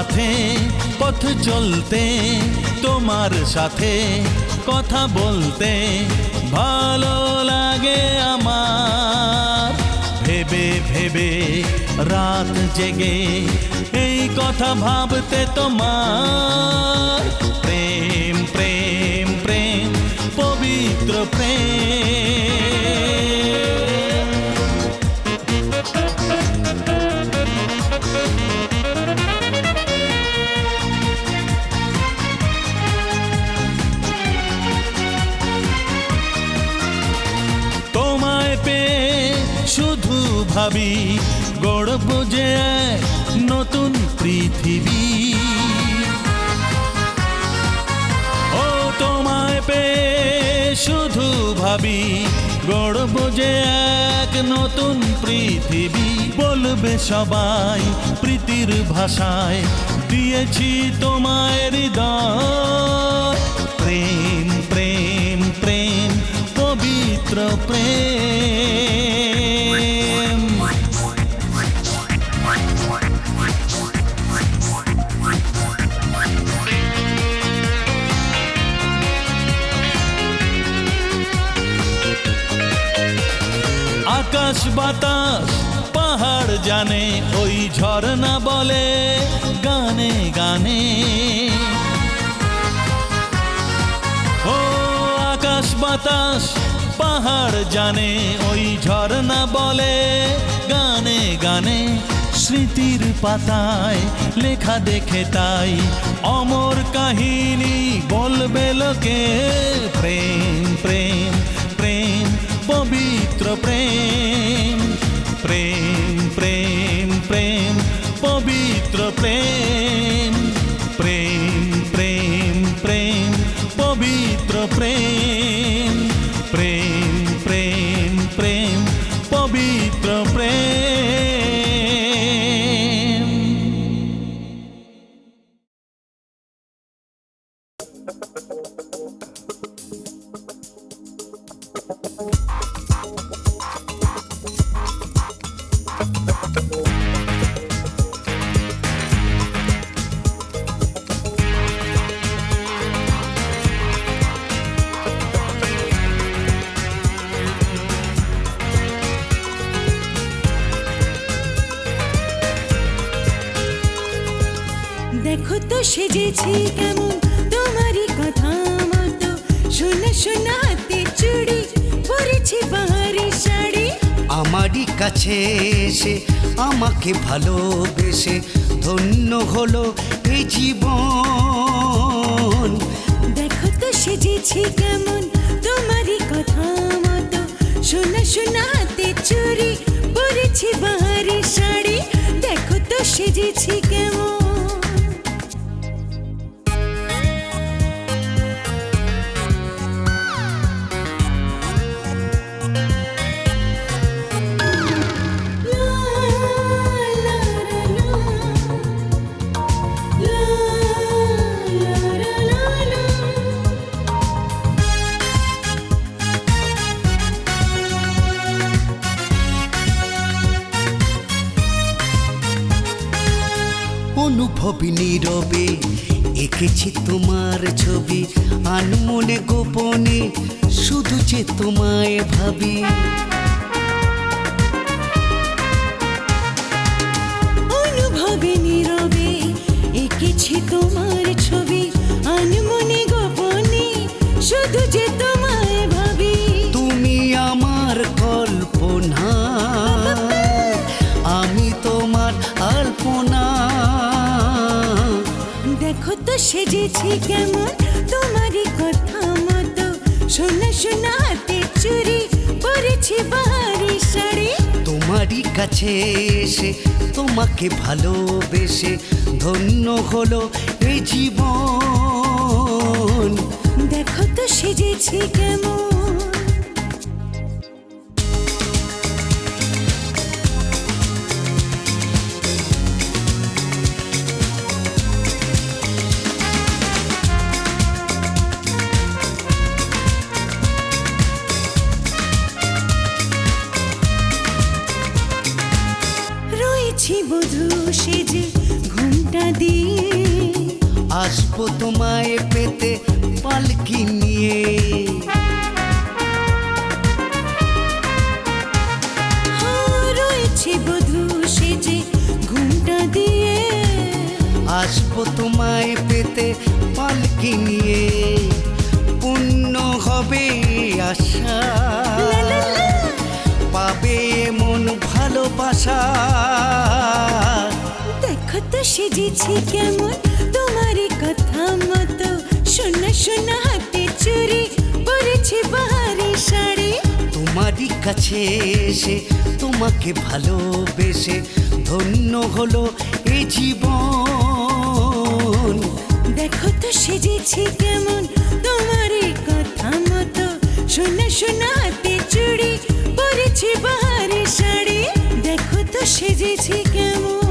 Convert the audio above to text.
সাথে পথ চলতে, তোমার সাথে কথা বলতে ভালো লাগে আমার। ভেবে ভেবে রাত জেগে এই কথা ভাবতে তোমার। প্রেম প্রেম প্রেম পবিত্র প্রেম। তোমায় পেয়ে শুধু ভাবি গড়ব যে এক নতুন পৃথিবী। ও তোমায় পেয়ে শুধু ভাবি গড়ব যে এক নতুন পৃথিবী। বলবে সবাই প্রীতির ভাষায় দিয়েছি তোমায় হৃদয়। প্রেম প্রেম প্রেম পবিত্র প্রেম। আকাশ বাতাস পাহাড় জানে, ওই ঝর্ণা বলে গানে গানে। ও আকাশ বাতাস পাহাড় জানে, ওই ঝর্ণা বলে গানে গানে। স্মৃতির পাতায় লেখা দেখে তাই অমর কাহিনী বলবে লোকে। প্রেম প্রেম প্রেম পবিত্র প্রেম। প্রেম প্রেম প্রেম পবিত্র প্রেম। প্রেম প্রেম প্রেম পবিত্র প্রেম। প্রেম প্রেম প্রেম পবিত্র প্রেম। দেখো তো সেজেছি কেমন তোমারই কথা মতো। সোনা সোনা হাতে চুড়ি পরেছি বাহারি শাড়ি। আমারই কাছে এসে আমাকে ভালোবেসে ধন্য হলো এই জীবন। দেখো তো সেজেছি কেমন তোমারই কথা মতো। সোনা সোনা হাতে চুড়ি পরেছি বাহারি শাড়ি। দেখো তো সেজেছি কেমন। অনুভবী নীরবে এঁকেছি তোমার ছবি, আনমনে গোপনে শুধু যে তোমায় ভাবি। অনুভবে নীরবে এঁকেছি তোমার ছবি, আনমনে গোপনে শুধু যে তোমায় ভাবি। তুমি আমার কল্পনা, আমি তোমার আলপনা। দেখো তো সেজেছি কেমন তোমারই কথা মতো। সোনা সোনা হাতে চুড়ি পরেছি বাহারি শাড়ি। তোমারই কাছে এসে তোমাকে ভালোবেসে ধন্য হলো এই জীবন। দেখো তো সেজেছি কেমন। রয়েছি বধূ সেজে ঘুমটা দিয়ে আসবো তোমায় পেতে পালকি নিয়ে। রয়েছে বধূ সেজে ঘুমটা দিয়ে, আসবো তোমায় পেতে পালকি নিয়ে। পূর্ণ হবে আশা, লা লা লা। পাবে মন ভালোবাসা। দেখো তো সেজেছি কেমন তোমারই কথা মতো, সোনা সোনা হাতে চুড়ি পরেছি বাহারি শাড়ি। তোমারই কাছে এসে তোমাকে ভালোবেসে ধন্য হলো এই জীবন। দেখো তো সেজেছি কেমন তোমারই কথা মতো, সোনা সোনা হাতে চুড়ি পরেছি বাহারি শাড়ি। দেখো তো সেজেছি কেমন।